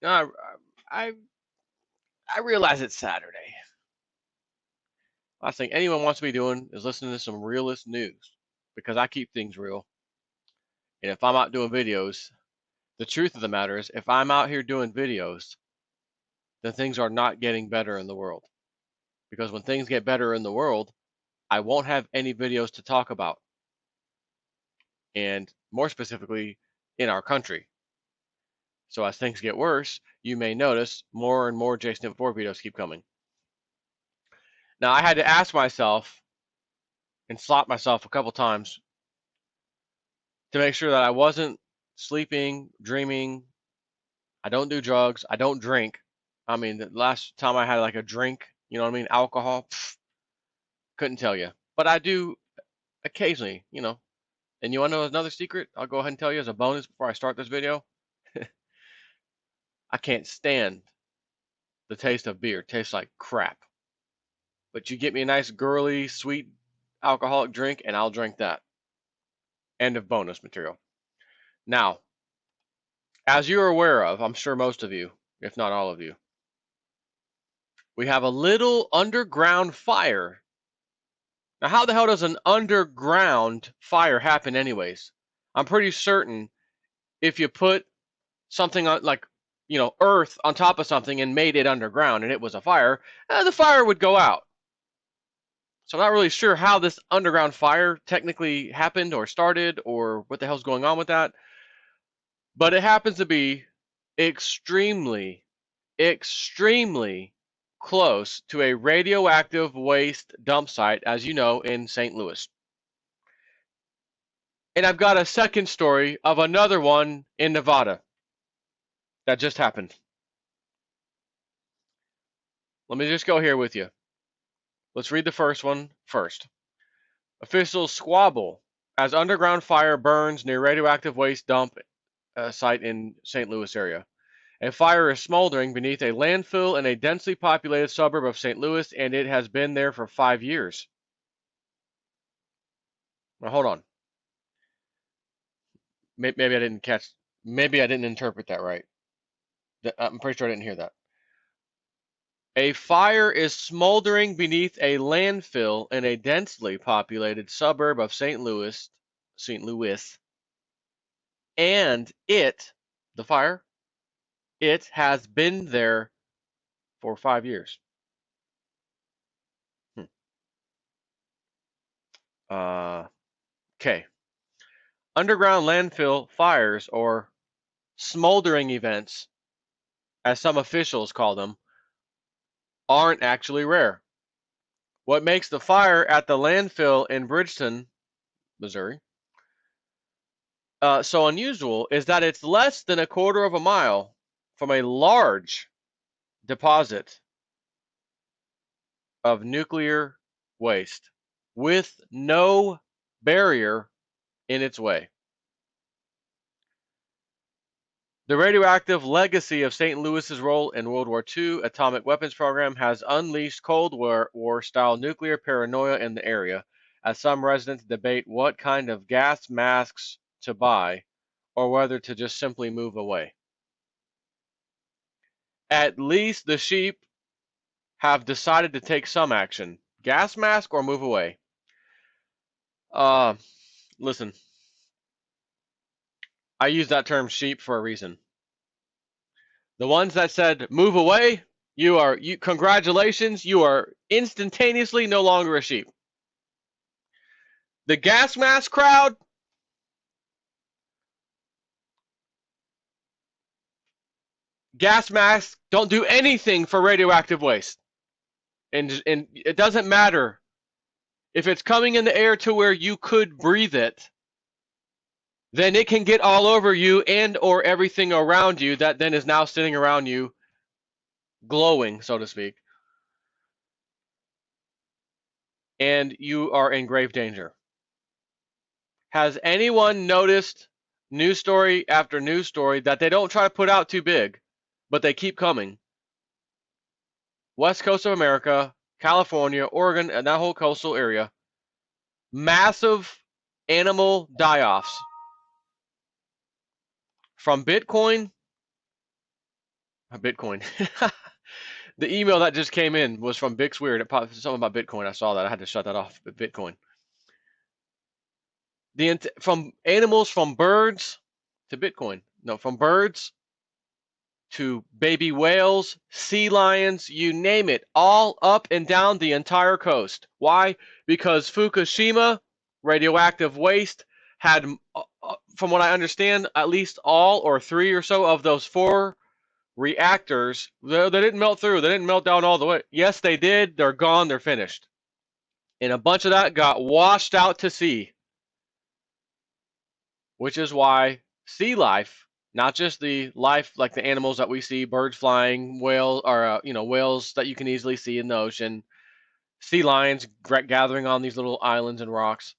No, I I realize it's Saturday. Last thing anyone wants to be doing is listening to some realist news because I keep things real. And if I'm out doing videos, the truth of the matter is, if I'm out here doing videos, then things are not getting better in the world. Because when things get better in the world, I won't have any videos to talk about. And more specifically, in our country. So as things get worse, you may notice more and more Jason 4 videos keep coming. Now I had to ask myself and slap myself a couple times to make sure that I wasn't sleeping, dreaming. I don't do drugs. I don't drink. I mean, the last time I had like a drink, you know what I mean, alcohol, couldn't tell you. But I do occasionally, you know. And you want to know another secret? I'll go ahead and tell you as a bonus before I start this video. I can't stand the taste of beer. It tastes like crap. But you get me a nice girly, sweet alcoholic drink, and I'll drink that. End of bonus material. Now, as you're aware of, I'm sure most of you, if not all of you, we have a little underground fire. Now, how the hell does an underground fire happen, anyways? I'm pretty certain if you put something on, like, earth on top of something and made it underground and it was a fire, the fire would go out. So I'm not really sure how this underground fire technically happened or started or what the hell's going on with that. But it happens to be extremely, extremely close to a radioactive waste dump site, as you know, in St. Louis. And I've got a second story of another one in Nevada that just happened. Let me just go here with you. Let's read the first one first. Officials squabble as underground fire burns near radioactive waste dump site in St. Louis area. A fire is smoldering beneath a landfill in a densely populated suburb of St. Louis, and it has been there for 5 years. Now, hold on. Maybe I didn't catch. Maybe I didn't interpret that right. I'm pretty sure I didn't hear that. A fire is smoldering beneath a landfill in a densely populated suburb of St. Louis, and the fire, it has been there for 5 years. Hmm. Okay. Underground landfill fires, or smoldering events, as some officials call them, aren't actually rare. What makes the fire at the landfill in Bridgeton, Missouri, so unusual is that it's less than a quarter of a mile from a large deposit of nuclear waste with no barrier in its way. The radioactive legacy of St. Louis's role in World War II atomic weapons program has unleashed Cold War-style nuclear paranoia in the area, as some residents debate what kind of gas masks to buy or whether to just simply move away. At least the sheep have decided to take some action. Gas mask or move away. Uh, Listen, I use that term sheep for a reason. The ones that said move away, congratulations, you are instantaneously no longer a sheep. The gas mask crowd, gas masks don't do anything for radioactive waste. And it doesn't matter if it's coming in the air to where you could breathe it, then it can get all over you and or everything around you that then is now sitting around you glowing, so to speak. And you are in grave danger. Has anyone noticed news story after news story that they don't try to put out too big, but they keep coming? West Coast of America, California, Oregon, and that whole coastal area. Massive animal die-offs. From Bitcoin Bitcoin. The email that just came in was from Bix Weird. It popped something about Bitcoin. I saw that. I had to shut that off. But Bitcoin. From animals, from birds to Bitcoin. No, from birds to baby whales, sea lions, you name it, all up and down the entire coast. Why? Because Fukushima radioactive waste had, from what I understand, at least all or three or so of those four reactors. They didn't melt through. They didn't melt down all the way. Yes, they did. They're gone. They're finished. And a bunch of that got washed out to sea, which is why sea life, not just the life like the animals that we see, birds flying, whales, or whales that you can easily see in the ocean, sea lions gathering on these little islands and rocks,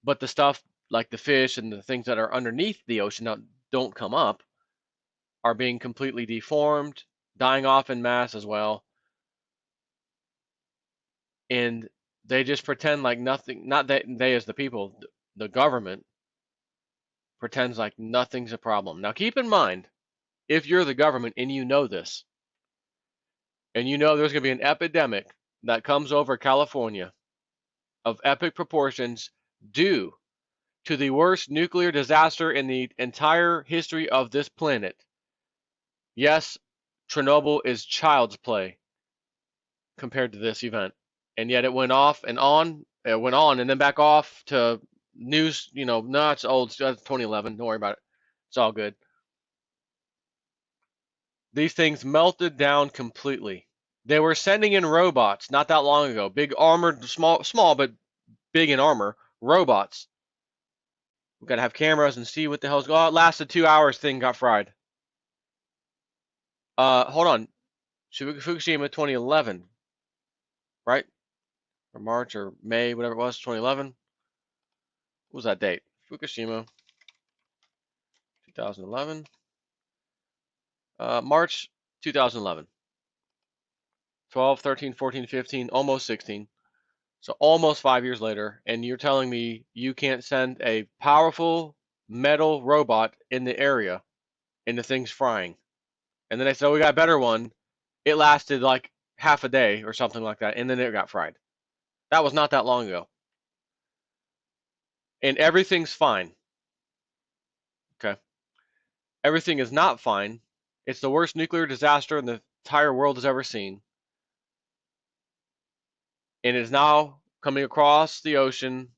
but the stuff like the fish and the things that are underneath the ocean that don't come up are being completely deformed, dying off in mass as well, and they just pretend like nothing. Not that they, as the people, the government pretends like nothing's a problem. Now, keep in mind, if you're the government and you know this, and you know there's going to be an epidemic that comes over California of epic proportions due to the worst nuclear disaster in the entire history of this planet. Yes, Chernobyl is child's play compared to this event. And yet it went off and on, it went on and then back off to news, no, it's old, it's 2011, don't worry about it. It's all good. These things melted down completely. They were sending in robots not that long ago, big armored, small but big in armor, robots. We gotta have cameras and see what the hell's going on. It lasted 2 hours, thing got fried. Hold on. Fukushima 2011, right? Or March or May, whatever it was, 2011. What was that date? Fukushima 2011. March 2011. 12, 13, 14, 15, almost 16. So almost 5 years later, and you're telling me you can't send a powerful metal robot in the area and the thing's frying. And then they said, oh, we got a better one. It lasted like half a day or something like that, and then it got fried. That was not that long ago. And everything's fine. Okay. Everything is not fine. It's the worst nuclear disaster the entire world has ever seen. And it is now coming across the ocean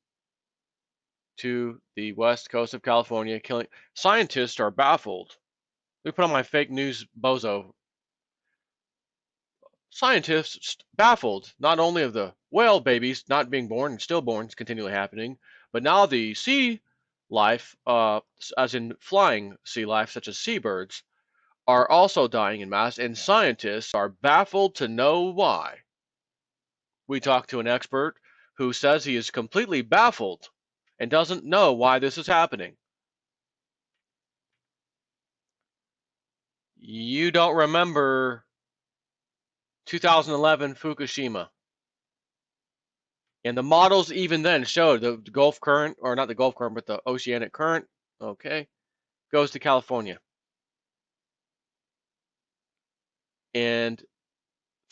to the west coast of California, killing. Scientists are baffled. Let me put on my fake news bozo. Scientists baffled not only of the whale babies not being born and stillborns continually happening, but now the sea life, as in flying sea life, such as seabirds, are also dying in mass, and scientists are baffled to know why. We talked to an expert who says he is completely baffled and doesn't know why this is happening. You don't remember 2011 Fukushima. And the models even then showed the Gulf current, or not the Gulf current, but the oceanic current, okay, goes to California. And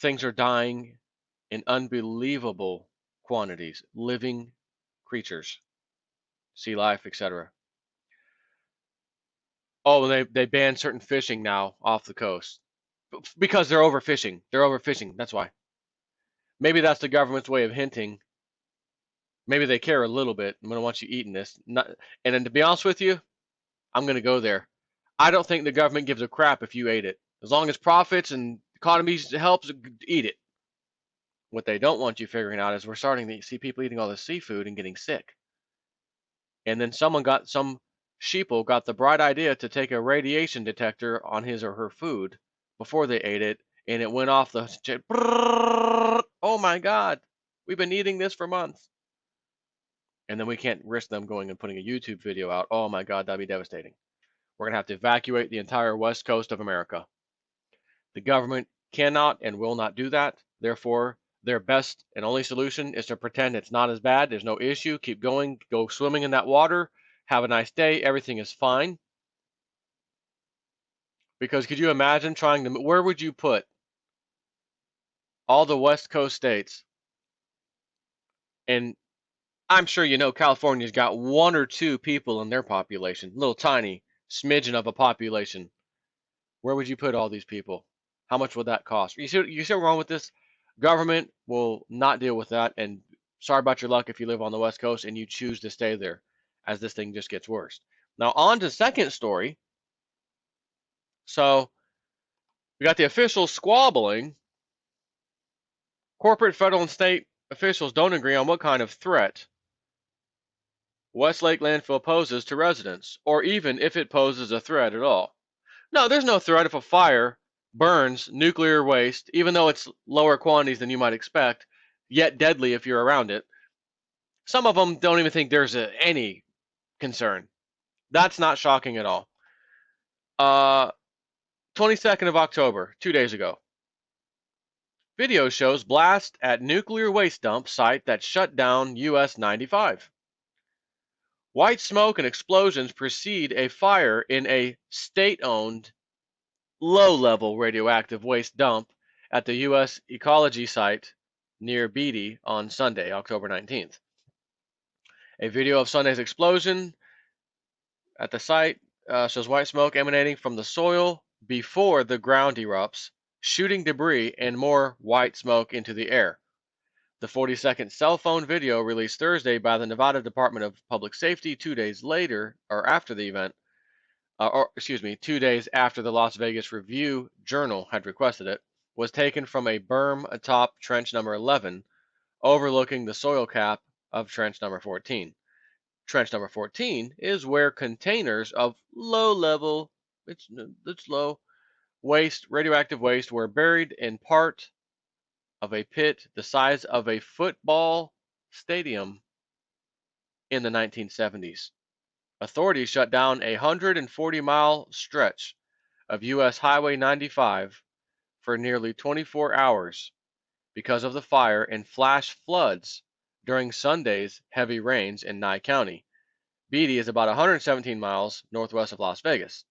things are dying in unbelievable quantities, living creatures, sea life, etc. Oh, they banned certain fishing now off the coast because they're overfishing. They're overfishing. That's why. Maybe that's the government's way of hinting. Maybe they care a little bit. I'm gonna want you eating this. Not, and then to be honest with you, I'm gonna go there. I don't think the government gives a crap if you ate it. As long as profits and economies helps, eat it. What they don't want you figuring out is we're starting to see people eating all this seafood and getting sick. And then some sheeple got the bright idea to take a radiation detector on his or her food before they ate it, and it went off the. Oh my God, we've been eating this for months. And then we can't risk them going and putting a YouTube video out. Oh my God, that'd be devastating. We're going to have to evacuate the entire west coast of America. The government cannot and will not do that. Therefore, their best and only solution is to pretend it's not as bad. There's no issue. Keep going. Go swimming in that water. Have a nice day. Everything is fine. Because could you imagine trying to, where would you put all the West Coast states? And I'm sure you know California's got one or two people in their population, little tiny smidgen of a population. Where would you put all these people? How much would that cost? You see what's wrong with this? Government will not deal with that, and sorry about your luck if you live on the West Coast and you choose to stay there, as this thing just gets worse. Now on to second story. So we got the officials squabbling. Corporate, federal, and state officials don't agree on what kind of threat Westlake landfill poses to residents, or even if it poses a threat at all. No, there's no threat if a fire burns nuclear waste, even though it's lower quantities than you might expect, yet deadly if you're around it. Some of them don't even think there's any concern. That's not shocking at all. 22nd of October, 2 days ago. Video shows blast at nuclear waste dump site that shut down US 95. White smoke and explosions precede a fire in a state-owned, low-level radioactive waste dump at the U.S. Ecology site near Beatty on Sunday, October 19th. A video of Sunday's explosion at the site shows white smoke emanating from the soil before the ground erupts, shooting debris and more white smoke into the air. The 40-second cell phone video released Thursday by the Nevada Department of Public Safety 2 days later, or after the event, 2 days after the Las Vegas Review-Journal had requested it, was taken from a berm atop trench number 11, overlooking the soil cap of trench number 14. Trench number 14 is where containers of low-level, it's low, waste, radioactive waste, were buried in part of a pit the size of a football stadium in the 1970s. Authorities shut down a 140-mile stretch of US Highway 95 for nearly 24 hours because of the fire and flash floods during Sunday's heavy rains in Nye County. Beatty is about 117 miles northwest of Las Vegas.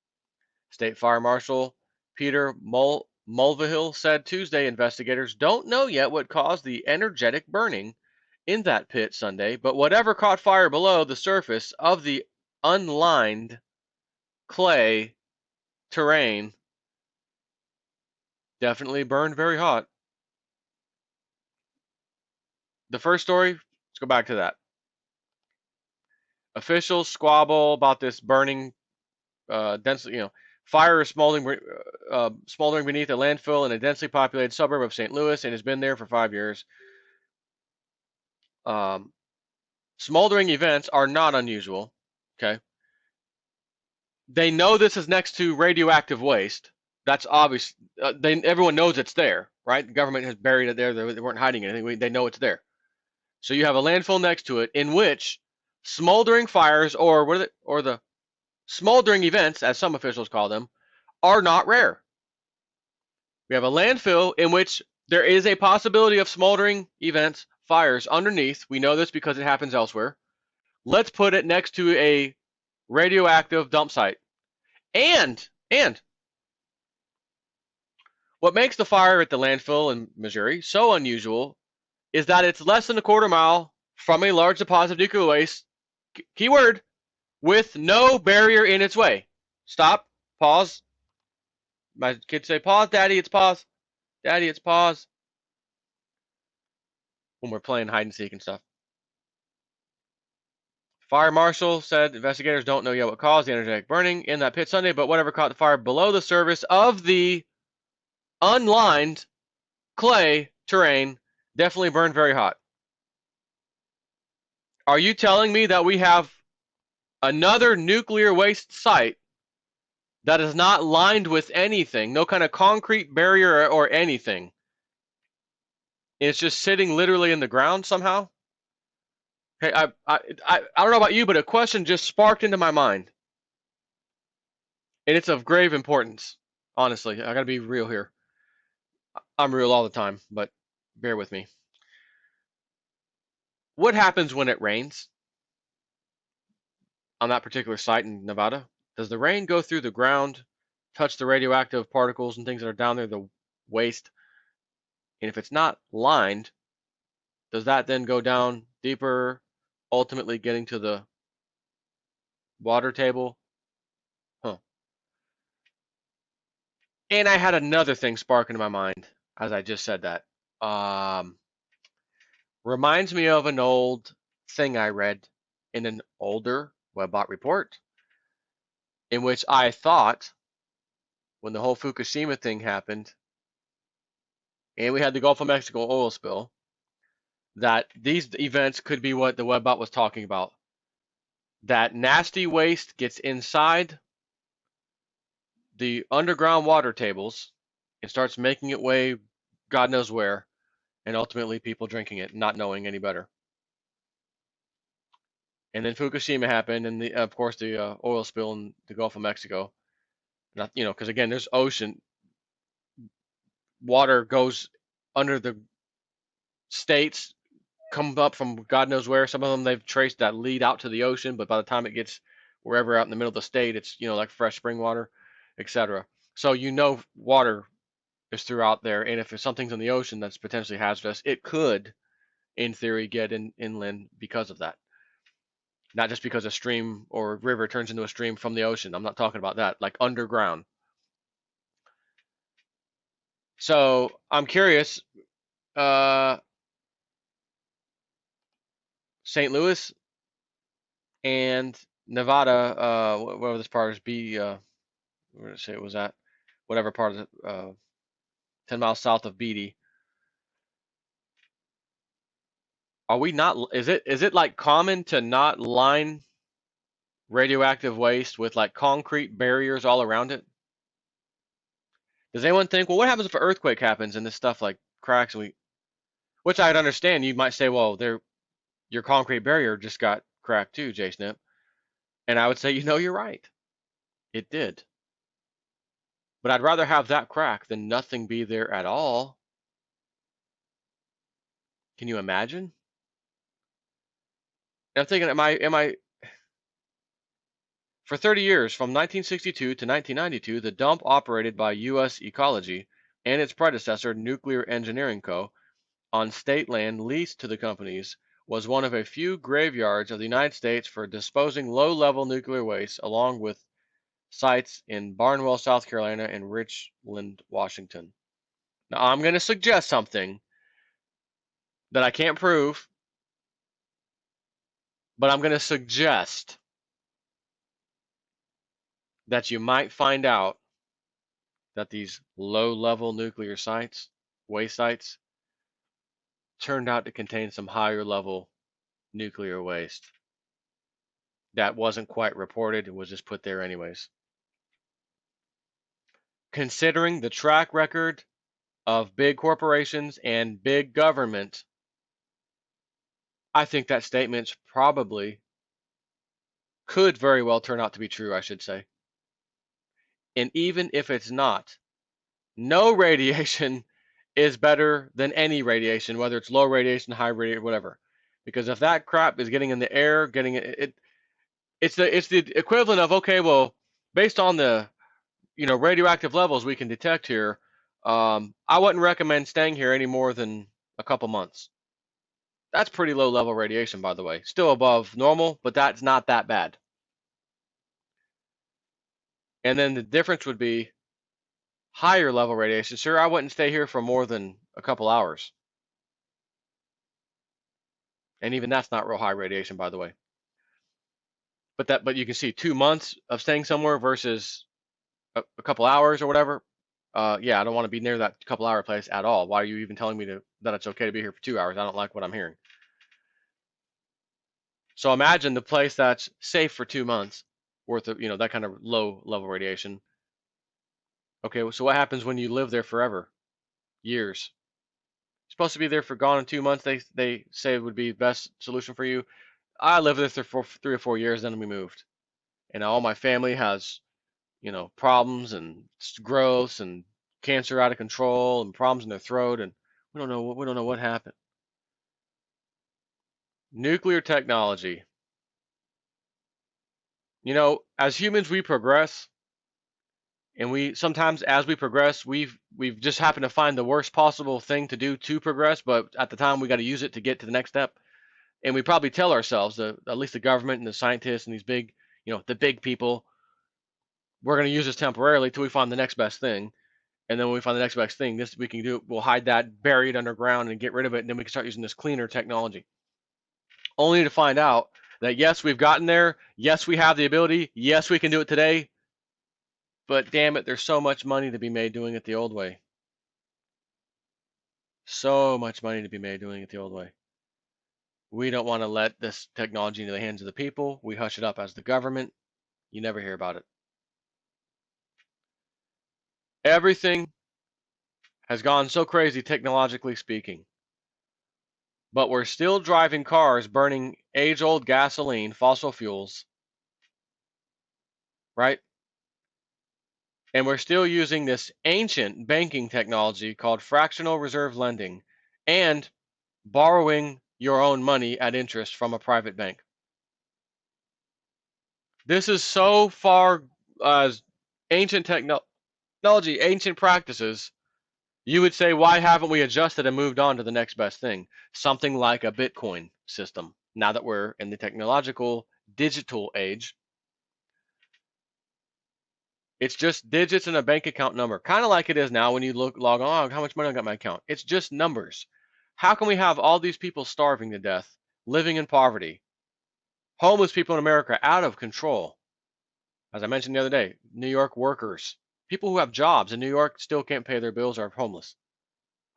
State Fire Marshal Peter Mulvihill said Tuesday investigators don't know yet what caused the energetic burning in that pit Sunday, but whatever caught fire below the surface of the unlined clay terrain definitely burned very hot. The first story, let's go back to that. Officials squabble about this burning densely, fire is smoldering beneath a landfill in a densely populated suburb of St. Louis and has been there for 5 years. Smoldering events are not unusual. Okay. They know this is next to radioactive waste. That's obvious. Everyone knows it's there, right? The government has buried it there. They weren't hiding anything. They know it's there. So you have a landfill next to it in which smoldering fires, or the smoldering events, as some officials call them, are not rare. We have a landfill in which there is a possibility of smoldering events, fires underneath. We know this because it happens elsewhere. Let's put it next to a radioactive dump site. And what makes the fire at the landfill in Missouri so unusual is that it's less than a quarter mile from a large deposit of nuclear waste, keyword, with no barrier in its way. Stop, pause. My kids say, pause, daddy, it's pause. Daddy, it's pause. When we're playing hide and seek and stuff. Fire marshal said investigators don't know yet what caused the energetic burning in that pit Sunday, but whatever caught the fire below the surface of the unlined clay terrain definitely burned very hot. Are you telling me that we have another nuclear waste site that is not lined with anything, no kind of concrete barrier or anything? It's just sitting literally in the ground somehow? Hey, I don't know about you, but a question just sparked into my mind. And it's of grave importance. Honestly, I gotta be real here. I'm real all the time, but bear with me. What happens when it rains on that particular site in Nevada? Does the rain go through the ground touch the radioactive particles and things that are down there, the waste, and if it's not lined, does that then go down deeper, ultimately getting to the water table? Huh. And I had another thing spark into my mind as I just said that. Um, Reminds me of an old thing I read in an older Webbot report in which I thought when the whole Fukushima thing happened and we had the Gulf of Mexico oil spill that these events could be what the Webbot was talking about. That nasty waste gets inside the underground water tables and starts making its way God knows where, and ultimately people drinking it, not knowing any better. And then Fukushima happened, and of course the oil spill in the Gulf of Mexico. Not, because again, there's ocean water goes under the states, come up from God knows where. Some of them they've traced that lead out to the ocean, but by the time it gets wherever out in the middle of the state, it's like fresh spring water, etc. So water is throughout there, and if something's in the ocean that's potentially hazardous, it could, in theory, get inland because of that. Not just because a stream or a river turns into a stream from the ocean. I'm not talking about that, like underground. So I'm curious, uh, St. Louis and Nevada, whatever this part is, where did I say it was at? Whatever part of it, 10 miles south of Beatty. Are we not, is it like common to not line radioactive waste with like concrete barriers all around it? Does anyone think, well, what happens if an earthquake happens and this stuff like cracks and which I'd understand. You might say, well, your concrete barrier just got cracked too, J Snip. And I would say, you're right. It did. But I'd rather have that crack than nothing be there at all. Can you imagine? And I'm thinking, for 30 years, from 1962 to 1992, the dump operated by U.S. Ecology and its predecessor, Nuclear Engineering Co., on state land leased to the companies, was one of a few graveyards of the United States for disposing low-level nuclear waste, along with sites in Barnwell, South Carolina, and Richland, Washington. Now, I'm going to suggest something that I can't prove, but I'm going to suggest that you might find out that these low-level nuclear sites, waste sites, turned out to contain some higher-level nuclear waste that wasn't quite reported and was just put there anyways. Considering the track record of big corporations and big government, I think that statement's probably could very well turn out to be true, I should say. And even if it's not, no radiation is better than any radiation, whether it's low radiation, high radiation, whatever. Because if that crap is getting in the air, it's the equivalent of, okay, well, based on the radioactive levels we can detect here, I wouldn't recommend staying here any more than a couple months. That's pretty low level radiation, by the way. Still above normal, but that's not that bad. And then the difference would be higher level radiation. Sure, I wouldn't stay here for more than a couple hours. And even that's not real high radiation, by the way. But you can see 2 months of staying somewhere versus a couple hours or whatever. Yeah, I don't want to be near that couple hour place at all. Why are you even telling me that it's okay to be here for 2 hours? I don't like what I'm hearing. So imagine the place that's safe for 2 months worth of, that kind of low level radiation. Okay, so what happens when you live there forever? Years. You're supposed to be there for gone in 2 months. They say it would be the best solution for you. I lived there for 3 or 4 years, then we moved. And all my family has, problems and growths and cancer out of control and problems in their throat, and we don't know what happened. Nuclear technology. As humans we progress, And we sometimes, as we progress, we've just happened to find the worst possible thing to do to progress, but at the time we got to use it to get to the next step. And we probably tell ourselves, at least the government and the scientists and these big, the big people, we're going to use this temporarily till we find the next best thing. And then when we find the next best thing, this we can do, we'll hide that, bury it underground, and get rid of it. And then we can start using this cleaner technology. Only to find out that yes, we've gotten there. Yes, we have the ability. Yes, we can do it today. But damn it, there's so much money to be made doing it the old way. So much money to be made doing it the old way. We don't want to let this technology into the hands of the people. We hush it up as the government. You never hear about it. Everything has gone so crazy technologically speaking. But we're still driving cars burning age-old gasoline, fossil fuels, right? And we're still using this ancient banking technology called fractional reserve lending and borrowing your own money at interest from a private bank. This is so far as ancient technology, ancient practices. You would say, why haven't we adjusted and moved on to the next best thing? Something like a Bitcoin system. Now that we're in the technological digital age, it's just digits and a bank account number, kind of like it is now when you log on, how much money I got in my account. It's just numbers. How can we have all these people starving to death, living in poverty, homeless people in America out of control? As I mentioned the other day, New York workers, people who have jobs in New York still can't pay their bills or are homeless.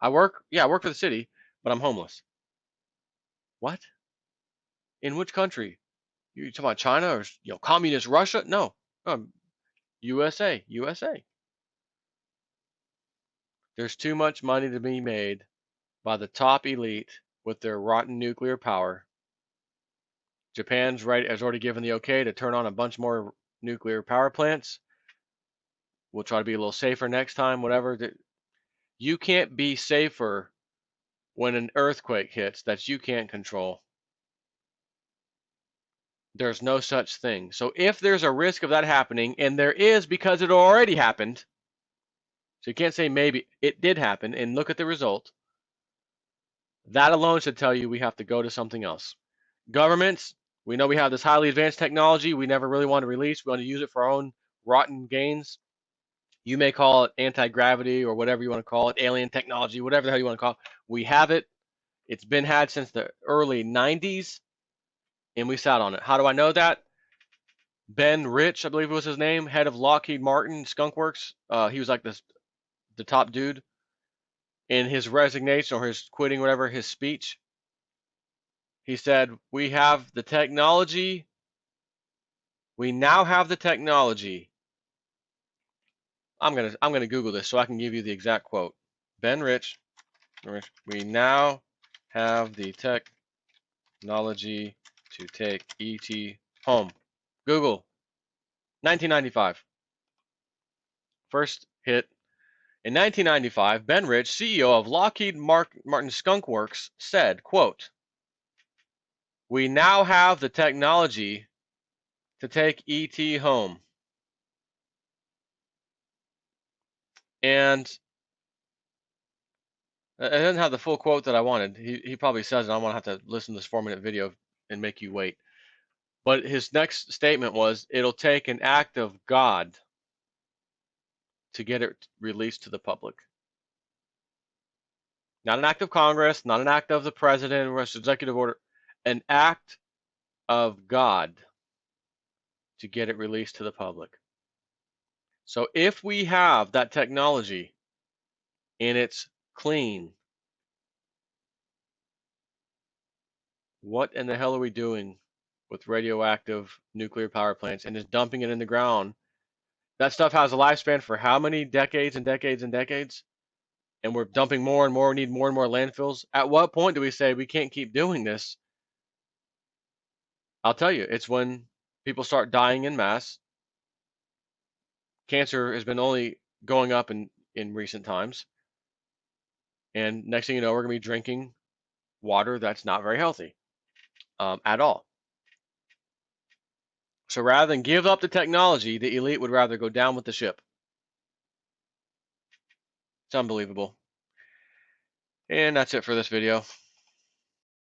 I work for the city, but I'm homeless. What? In which country? You talking about China or communist Russia? No, USA, USA. There's too much money to be made by the top elite with their rotten nuclear power. Japan's has already given the okay to turn on a bunch more nuclear power plants. We'll try to be a little safer next time, whatever. You can't be safer when an earthquake hits that you can't control. There's no such thing. So if there's a risk of that happening, and there is because it already happened, so you can't say maybe it did happen and look at the result, that alone should tell you we have to go to something else. Governments, we know we have this highly advanced technology we never really want to release. We want to use it for our own rotten gains. You may call it anti-gravity or whatever you want to call it, alien technology, whatever the hell you want to call it. We have it. It's been had since the early 90s, and we sat on it. How do I know that? Ben Rich, I believe was his name, head of Lockheed Martin, Skunk Works. He was like the top dude. In his resignation or his quitting, whatever, his speech, he said, "We have the technology. We now have the technology." I'm gonna Google this so I can give you the exact quote. Ben Rich, we now have the technology to take ET home. Google, 1995. First hit. In 1995, Ben Rich, CEO of Lockheed Martin Skunk Works, said, quote, "We now have the technology to take ET home." And it doesn't have the full quote that I wanted. He probably says it. I want to have to listen to this 4-minute video and make you wait. But his next statement was, "It'll take an act of God to get it released to the public." Not an act of Congress, not an act of the president or executive order, an act of God to get it released to the public. So if we have that technology and it's clean, what in the hell are we doing with radioactive nuclear power plants and just dumping it in the ground? That stuff has a lifespan for how many decades and decades and decades? And we're dumping more and more, need more and more landfills. At what point do we say we can't keep doing this? I'll tell you, it's when people start dying in mass. Cancer has been only going up in recent times. And next thing you know, we're going to be drinking water that's not very healthy at all. So rather than give up the technology, the elite would rather go down with the ship. It's unbelievable. And that's it for this video.